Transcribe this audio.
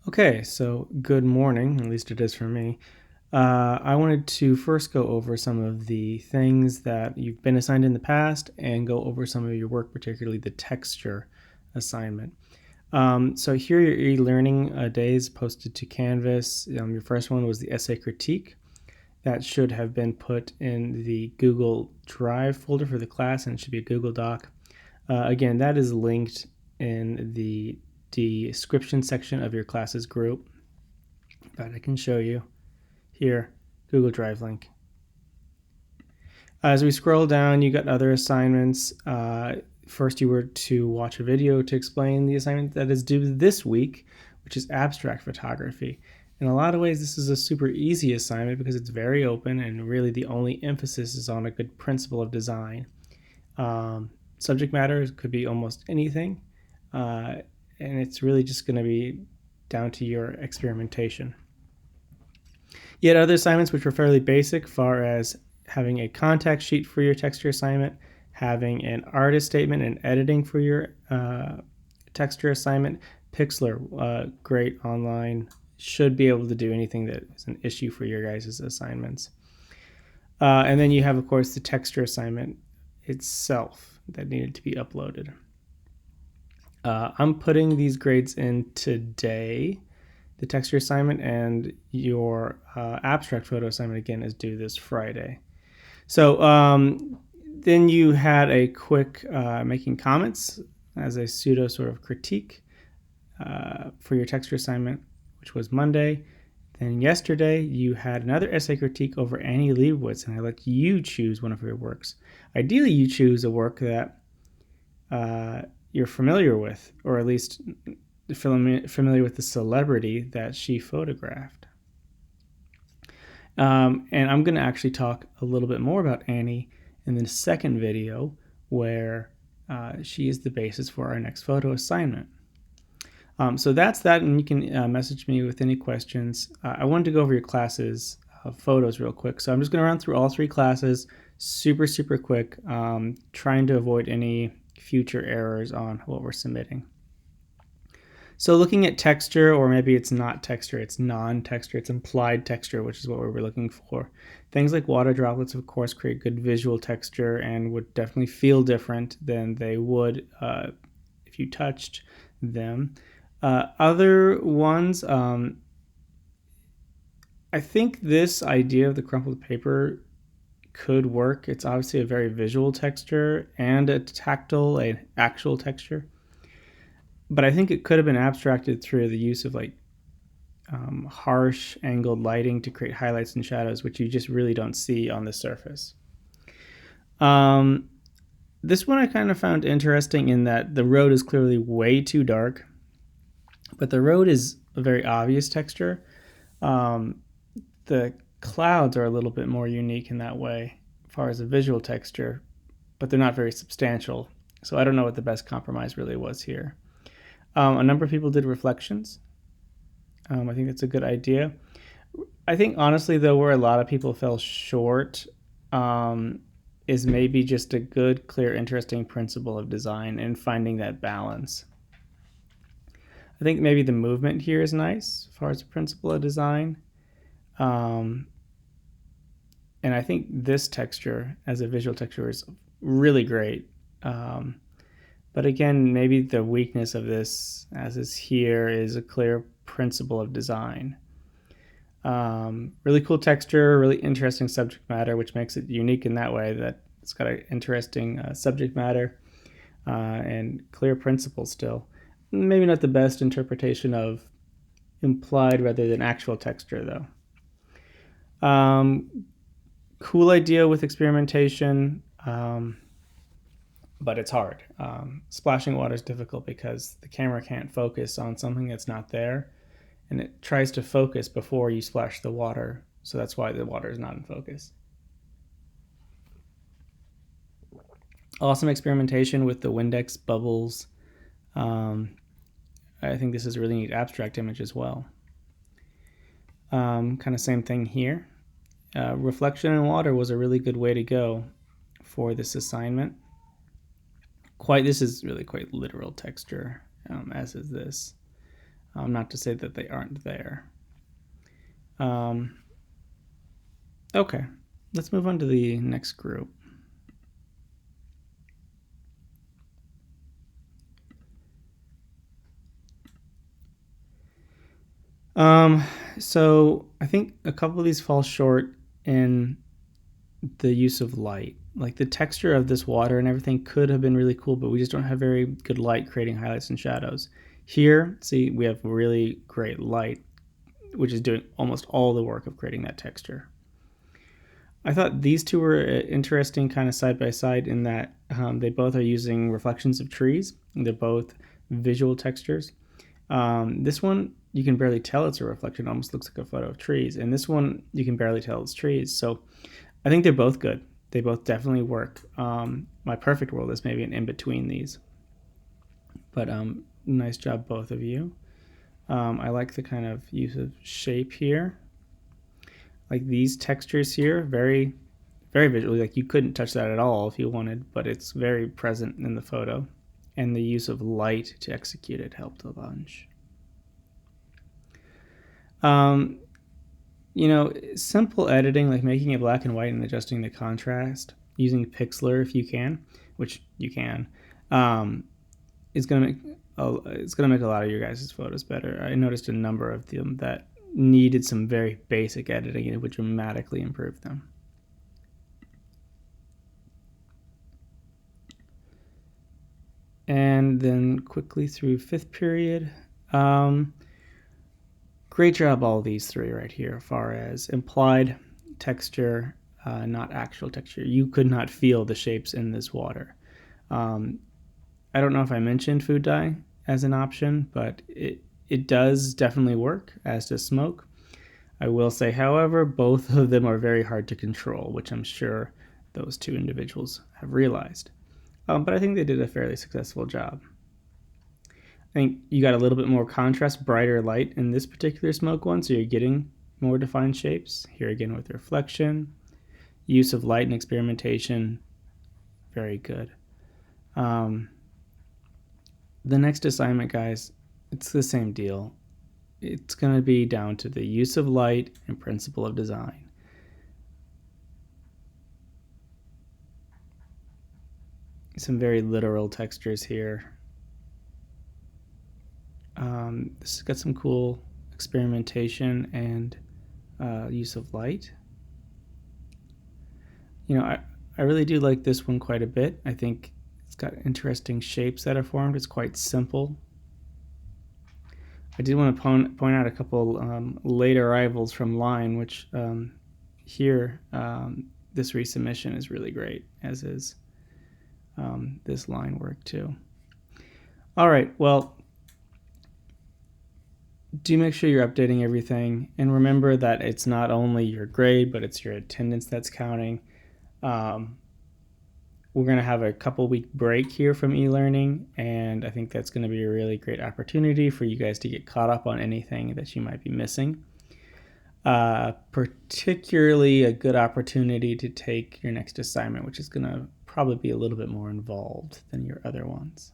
Okay, so good morning, at least it is for me. I wanted to first go over some of the things that you've been assigned in the past and go over some of your work, particularly the texture assignment. So here are your e-learning days posted to Canvas. Your first one was the essay critique. That should have been put in the Google Drive folder for the class, and it should be a Google Doc. Again, that is linked in the description section of your class's group. But I can show you here, Google Drive link. As we scroll down, you got other assignments. First, you were to watch a video to explain the assignment that is due this week, which is abstract photography. In a lot of ways, this is a super easy assignment because it's very open and really the only emphasis is on a good principle of design. Subject matter could be almost anything, and it's really just going to be down to your experimentation. You had other assignments which were fairly basic, far as having a contact sheet for your texture assignment, having an artist statement and editing for your texture assignment. Pixlr, great online, should be able to do anything that is an issue for your guys' assignments. And then you have, of course, the texture assignment itself that needed to be uploaded. I'm putting these grades in today. The texture assignment and your abstract photo assignment, again, is due this Friday. So then you had a quick making comments as a pseudo sort of critique for your texture assignment, which was Monday. Then yesterday, you had another essay critique over Annie Leibovitz, and I let you choose one of her works. Ideally, you choose a work that you're familiar with, or at least familiar with the celebrity that she photographed. And I'm going to actually talk a little bit more about Annie in the second video, where she is the basis for our next photo assignment. So that's that, and you can message me with any questions. I wanted to go over your classes' photos real quick, so I'm just going to run through all three classes super quick, trying to avoid any future errors on what we're submitting. So looking at texture, or maybe it's not texture, it's non-texture, it's implied texture, which is what we were looking for. Things like water droplets, of course, create good visual texture and would definitely feel different than they would if you touched them. Other ones, I think this idea of the crumpled paper could work. It's obviously a very visual texture and a tactile, an actual texture. But I think it could have been abstracted through the use of harsh angled lighting to create highlights and shadows, which you just really don't see on the surface. This one I kind of found interesting in that the road is clearly way too dark, but the road is a very obvious texture. The clouds are a little bit more unique in that way as far as a visual texture, but they're not very substantial. So I don't know what the best compromise really was here. A number of people did reflections. I think that's a good idea. I think honestly, though, where a lot of people fell short is maybe just a good, clear, interesting principle of design and finding that balance. I think maybe the movement here is nice as far as the principle of design. And I think this texture as a visual texture is really great. But again, maybe the weakness of this, as is here, is a clear principle of design. Really cool texture, really interesting subject matter, which makes it unique in that way, that it's got an interesting subject matter and clear principle still. Maybe not the best interpretation of implied rather than actual texture, though. Cool idea with experimentation, but it's hard. Splashing water is difficult because the camera can't focus on something that's not there, and it tries to focus before you splash the water, so that's why the water is not in focus. Awesome experimentation with the Windex bubbles. I think this is a really neat abstract image as well. Kind of same thing here. Reflection in water was a really good way to go for this assignment. This is really quite literal texture, as is this. Not to say that they aren't there. Okay, let's move on to the next group. So I think a couple of these fall short in the use of light. Like the texture of this water and everything could have been really cool, but we just don't have very good light creating highlights and shadows. Here, see, we have really great light, which is doing almost all the work of creating that texture. I thought these two were interesting kind of side by side in that they both are using reflections of trees. They're both visual textures. This one, you can barely tell it's a reflection. It almost looks like a photo of trees. And this one, you can barely tell it's trees. So I think they're both good. They both definitely work. My perfect world is maybe an in-between these. But nice job, both of you. I like the kind of use of shape here. Like these textures here, very, very visually. Like you couldn't touch that at all if you wanted, but it's very present in the photo. And the use of light to execute it helped a bunch. Simple editing, like making it black and white and adjusting the contrast, using Pixlr if you can, which you can, is gonna make a lot of your guys' photos better. I noticed a number of them that needed some very basic editing, and it would dramatically improve them. And then quickly through fifth period. Great job, all these three right here, as far as implied texture, not actual texture. You could not feel the shapes in this water. I don't know if I mentioned food dye as an option, but it does definitely work, as does smoke. I will say, however, both of them are very hard to control, which I'm sure those two individuals have realized. But I think they did a fairly successful job. I think you got a little bit more contrast, brighter light in this particular smoke one, so you're getting more defined shapes. Here again with reflection, use of light and experimentation, very good. The next assignment, guys, it's the same deal. It's going to be down to the use of light and principle of design. Some very literal textures here. This has got some cool experimentation and use of light. I really do like this one quite a bit. I think it's got interesting shapes that are formed. It's quite simple. I did want to point out a couple late arrivals from Line, which here this resubmission is really great, as is this line work too. All right, well, do make sure you're updating everything, and remember that it's not only your grade, but it's your attendance that's counting. We're going to have a couple-week break here from e-learning, and I think that's going to be a really great opportunity for you guys to get caught up on anything that you might be missing. Particularly a good opportunity to take your next assignment, which is going to probably be a little bit more involved than your other ones.